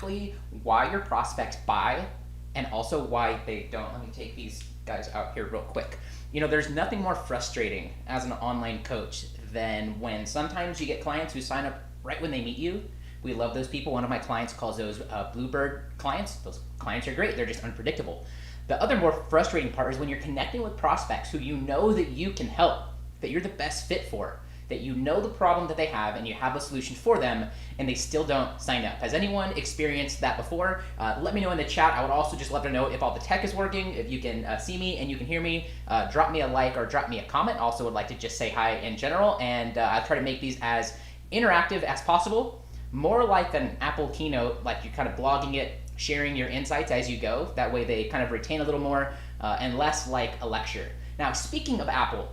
exactly why your prospects buy and also why they don't. Let me take these guys out here real quick. There's nothing more frustrating as an online coach than when sometimes you get clients who sign up right when they meet you. We love those people. One of my clients calls those bluebird clients. Those clients are great. They're just unpredictable. The other more frustrating part is when you're connecting with prospects who you know that you can help, that you're the best fit for, that you know the problem that they have and you have a solution for them, and they still don't sign up. Has anyone experienced that before? Let me know in the chat. I would also just love to know if all the tech is working, if you can see me and you can hear me. Drop me a like or drop me a comment. Also would like to just say hi in general, and I'll try to make these as interactive as possible. More like an Apple keynote, like you're kind of blogging it, sharing your insights as you go. That way they kind of retain a little more and less like a lecture. Now, speaking of Apple,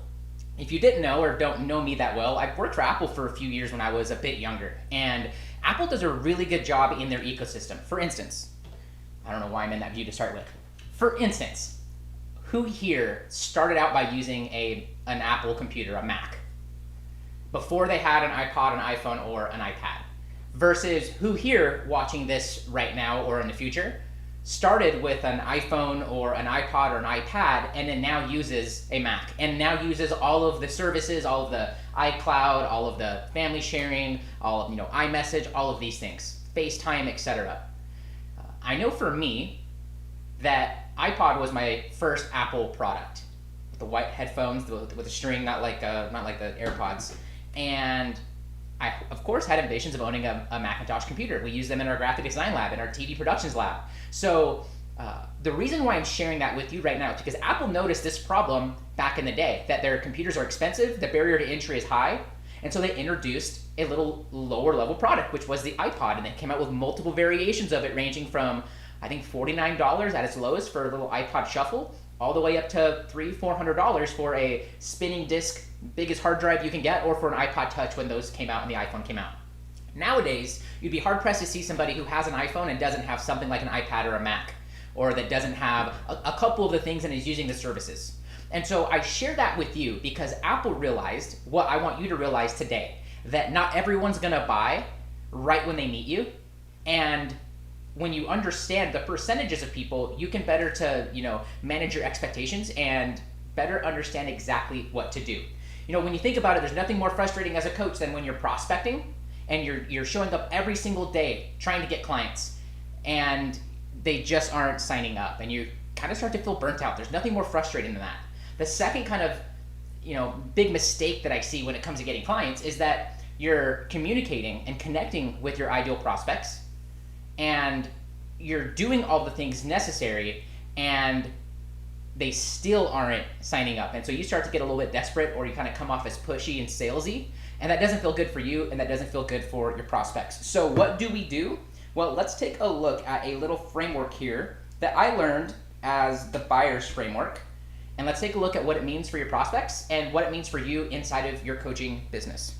if you didn't know or don't know me that well, I've worked for Apple for a few years when I was a bit younger. And Apple does a really good job in their ecosystem. For instance, I don't know why I'm in that view to start with. For instance, who here started out by using an Apple computer, a Mac, before they had an iPod, an iPhone, or an iPad? Versus who here watching this right now or in the future started with an iPhone or an iPod or an iPad and then now uses a Mac and now uses all of the services, all of the iCloud, all of the family sharing, all of iMessage, all of these things, FaceTime, etc. I know for me that iPod was my first Apple product, with the white headphones with a string, not like the AirPods, and I, of course, had ambitions of owning a Macintosh computer. We use them in our graphic design lab, in our TV productions lab. So the reason why I'm sharing that with you right now is because Apple noticed this problem back in the day, that their computers are expensive, the barrier to entry is high, and so they introduced a little lower level product, which was the iPod, and they came out with multiple variations of it, ranging from, I think, $49 at its lowest for a little iPod Shuffle, all the way up to $300-400 for a spinning disc, biggest hard drive you can get, or for an iPod Touch when those came out and the iPhone came out. Nowadays, you'd be hard pressed to see somebody who has an iPhone and doesn't have something like an iPad or a Mac, or that doesn't have a couple of the things and is using the services. And so I share that with you because Apple realized what I want you to realize today, that not everyone's gonna buy right when they meet you, and when you understand the percentages of people, you can better to manage your expectations and better understand exactly what to do. When you think about it, there's nothing more frustrating as a coach than when you're prospecting and you're showing up every single day trying to get clients and they just aren't signing up, and you kind of start to feel burnt out. There's nothing more frustrating than that. The second kind of big mistake that I see when it comes to getting clients is that you're communicating and connecting with your ideal prospects and you're doing all the things necessary and they still aren't signing up. And so you start to get a little bit desperate, or you kind of come off as pushy and salesy, and that doesn't feel good for you and that doesn't feel good for your prospects. So what do we do? Well, let's take a look at a little framework here that I learned as the buyer's framework. And let's take a look at what it means for your prospects and what it means for you inside of your coaching business.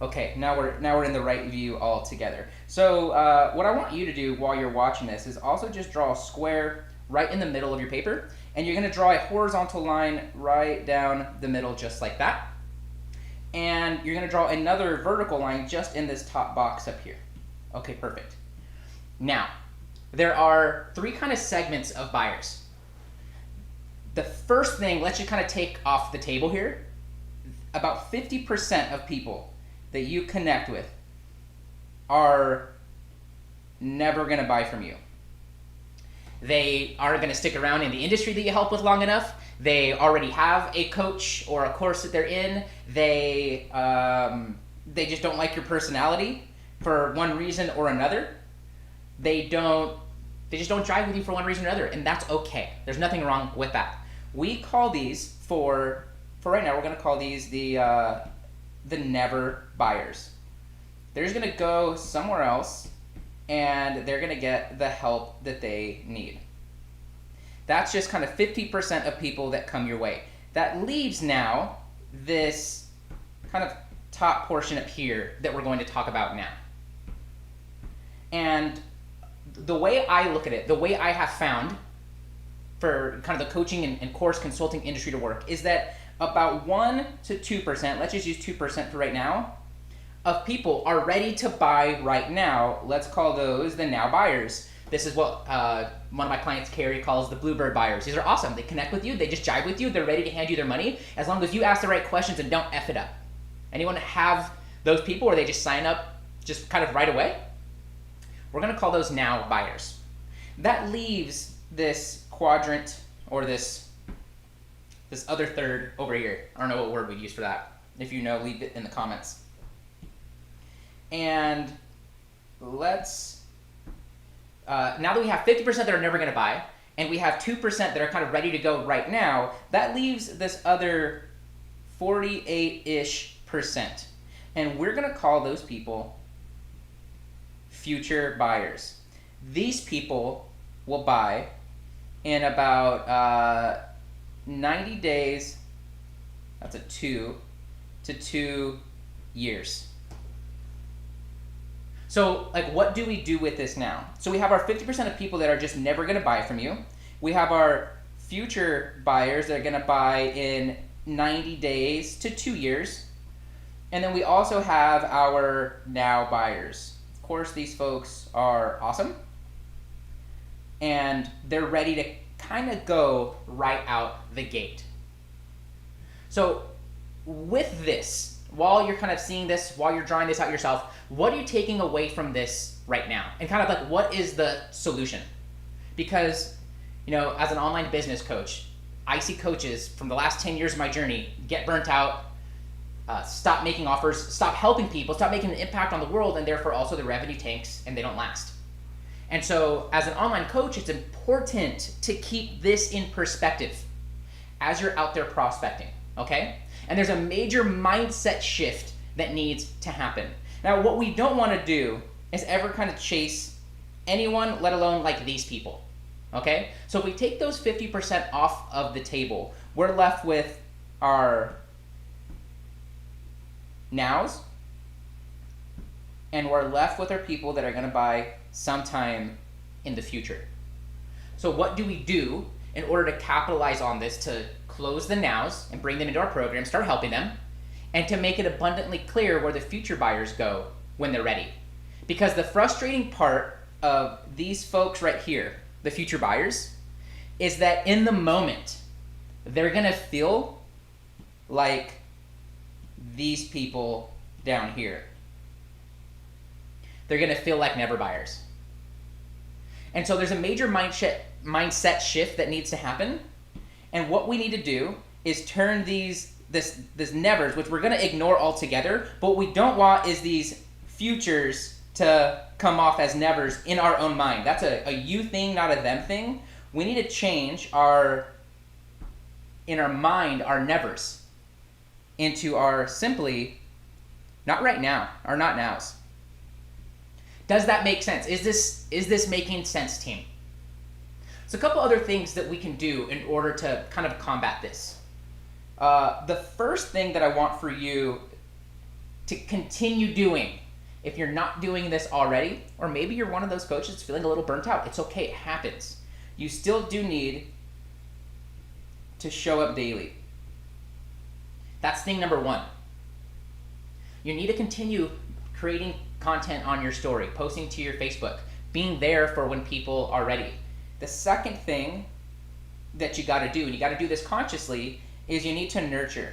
Okay, now we're in the right view all together. So what I want you to do while you're watching this is also just draw a square right in the middle of your paper, and you're going to draw a horizontal line right down the middle just like that. And you're going to draw another vertical line just in this top box up here. Okay, perfect. Now, there are three kind of segments of buyers. The first thing, let's just kind of take off the table here. About 50% of people that you connect with are never going to buy from you. They aren't going to stick around in the industry that you help with long enough. They already have a coach or a course that they're in. They just don't like your personality for one reason or another. They just don't drive with you for one reason or another, and that's okay. There's nothing wrong with that. We call these for right now, we're going to call these the never buyers. They're just going to go somewhere else and they're going to get the help that they need. That's just kind of 50% of people that come your way. That leaves now this kind of top portion up here that we're going to talk about now. And the way I look at it, the way I have found for kind of the coaching and course consulting industry to work is that about 1 to 2%, let's just use 2% for right now, of people are ready to buy right now. Let's call those the now buyers. This is what one of my clients, Carrie, calls the bluebird buyers. These are awesome. They connect with you. They just jive with you. They're ready to hand you their money as long as you ask the right questions and don't F it up. Anyone have those people where they just sign up just kind of right away? We're going to call those now buyers. That leaves this quadrant, or this other third over here. I don't know what word we'd use for that. If you know, leave it in the comments. And let's, now that we have 50% that are never going to buy, and we have 2% that are kind of ready to go right now, that leaves this other 48-ish%. And we're going to call those people future buyers. These people will buy in about 90 days, that's a 2, to 2 years. So, like, what do we do with this now? So we have our 50% of people that are just never going to buy from you. We have our future buyers that are going to buy in 90 days to 2 years. And then we also have our now buyers. Of course, these folks are awesome. And they're ready to kind of go right out the gate. So with this, while you're kind of seeing this, while you're drawing this out yourself, what are you taking away from this right now? And kind of like, what is the solution? Because, you know, as an online business coach, I see coaches from the last 10 years of my journey get burnt out, stop making offers, stop helping people, stop making an impact on the world, and therefore also the revenue tanks and they don't last. And so as an online coach, it's important to keep this in perspective as you're out there prospecting, okay? And there's a major mindset shift that needs to happen. Now, what we don't want to do is ever kind of chase anyone, let alone like these people, okay? So if we take those 50% off of the table, we're left with our nows, and we're left with our people that are going to buy sometime in the future. So what do we do in order to capitalize on this, to close the nows and bring them into our program, start helping them, and to make it abundantly clear where the future buyers go when they're ready? Because the frustrating part of these folks right here, the future buyers, is that in the moment, they're going to feel like these people down here. They're going to feel like never buyers. And so there's a major mindset shift that needs to happen. And what we need to do is turn this nevers, which we're going to ignore altogether, but what we don't want is these futures to come off as nevers in our own mind. That's a you thing, not a them thing. We need to change in our mind, our nevers into our simply not right now, or not nows. Does that make sense? Is this making sense, team? So a couple other things that we can do in order to kind of combat this. The first thing that I want for you to continue doing, if you're not doing this already, or maybe you're one of those coaches feeling a little burnt out, it's okay, it happens. You still do need to show up daily. That's thing number one. You need to continue creating content on your story, posting to your Facebook, being there for when people are ready. The second thing that you got to do, and you got to do this consciously, is you need to nurture.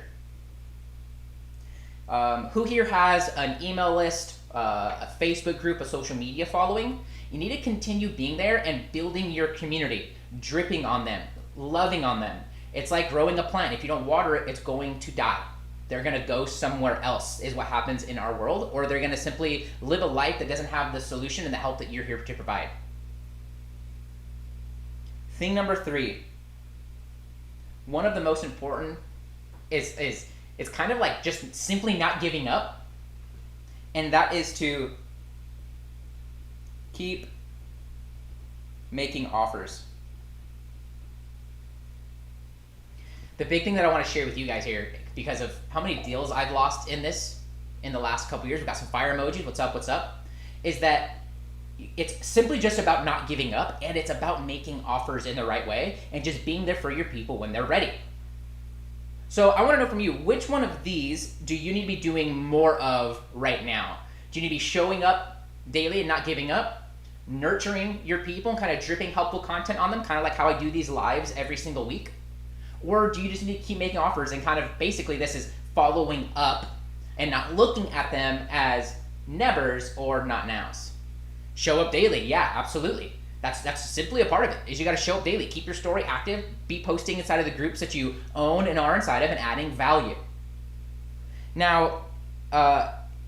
Who here has an email list, a Facebook group, a social media following? You need to continue being there and building your community, dripping on them, loving on them. It's like growing a plant. If you don't water it, it's going to die. They're going to go somewhere else, is what happens in our world, or they're going to simply live a life that doesn't have the solution and the help that you're here to provide. Thing number 3, one of the most important is it's kind of like just simply not giving up, and that is to keep making offers. The big thing that I want to share with you guys here, because of how many deals I've lost in the last couple years, we've got some fire emojis, what's up, is that it's simply just about not giving up, and it's about making offers in the right way and just being there for your people when they're ready. So I want to know from you, which one of these do you need to be doing more of right now? Do you need to be showing up daily and not giving up? Nurturing your people and kind of dripping helpful content on them, kind of like how I do these lives every single week? Or do you just need to keep making offers and kind of basically this is following up and not looking at them as nevers or not nows? Show up daily, yeah, absolutely. That's simply a part of it, is you gotta show up daily. Keep your story active, be posting inside of the groups that you own and are inside of and adding value. Now,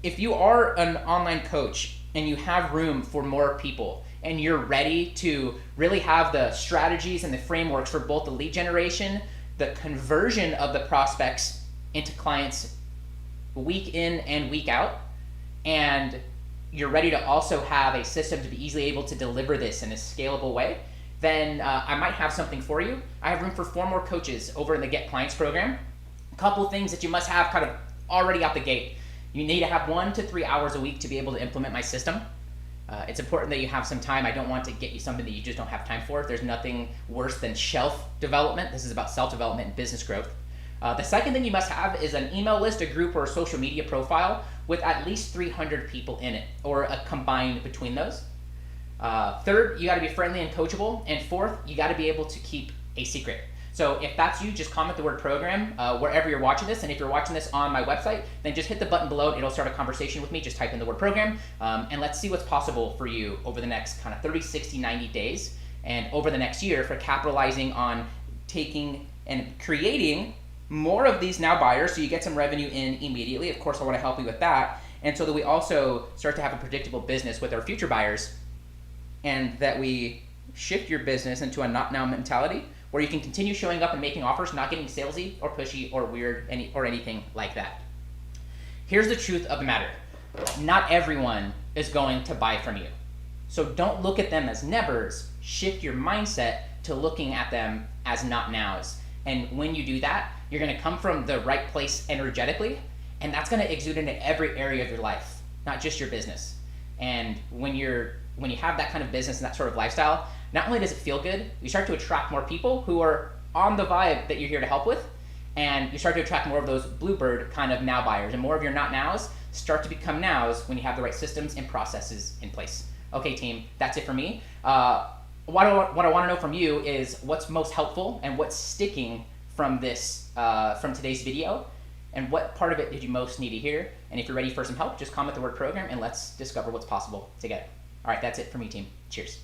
if you are an online coach and you have room for more people and you're ready to really have the strategies and the frameworks for both the lead generation, the conversion of the prospects into clients week in and week out, and you're ready to also have a system to be easily able to deliver this in a scalable way, then I might have something for you. I have room for 4 more coaches over in the Get Clients program. A couple things that you must have kind of already out the gate. You need to have 1 to 3 hours a week to be able to implement my system. It's important that you have some time. I don't want to get you something that you just don't have time for. There's nothing worse than shelf development. This is about self-development and business growth. The second thing you must have is an email list, a group, or a social media profile with at least 300 people in it, or a combined between those. Third, you gotta be friendly and coachable. And fourth, you gotta be able to keep a secret. So if that's you, just comment the word program wherever you're watching this. And if you're watching this on my website, then just hit the button below. It'll start a conversation with me. Just type in the word program. And let's see what's possible for you over the next kind of 30, 60, 90 days. And over the next year for capitalizing on taking and creating more of these now buyers so you get some revenue in immediately. Of course, I want to help you with that. And so that we also start to have a predictable business with our future buyers, and that we shift your business into a not now mentality where you can continue showing up and making offers, not getting salesy or pushy or weird or anything like that. Here's the truth of the matter. Not everyone is going to buy from you. So don't look at them as nevers. Shift your mindset to looking at them as not nows. And when you do that, you're going to come from the right place energetically, and that's going to exude into every area of your life, not just your business. And when you have that kind of business and that sort of lifestyle, not only does it feel good, you start to attract more people who are on the vibe that you're here to help with, and you start to attract more of those bluebird kind of now buyers, and more of your not nows start to become nows when you have the right systems and processes in place. Okay, team, that's it for me. What I want to know from you is what's most helpful and what's sticking from this, from today's video, and what part of it did you most need to hear? And if you're ready for some help, just comment the word program and let's discover what's possible together. All right, that's it for me, team. Cheers.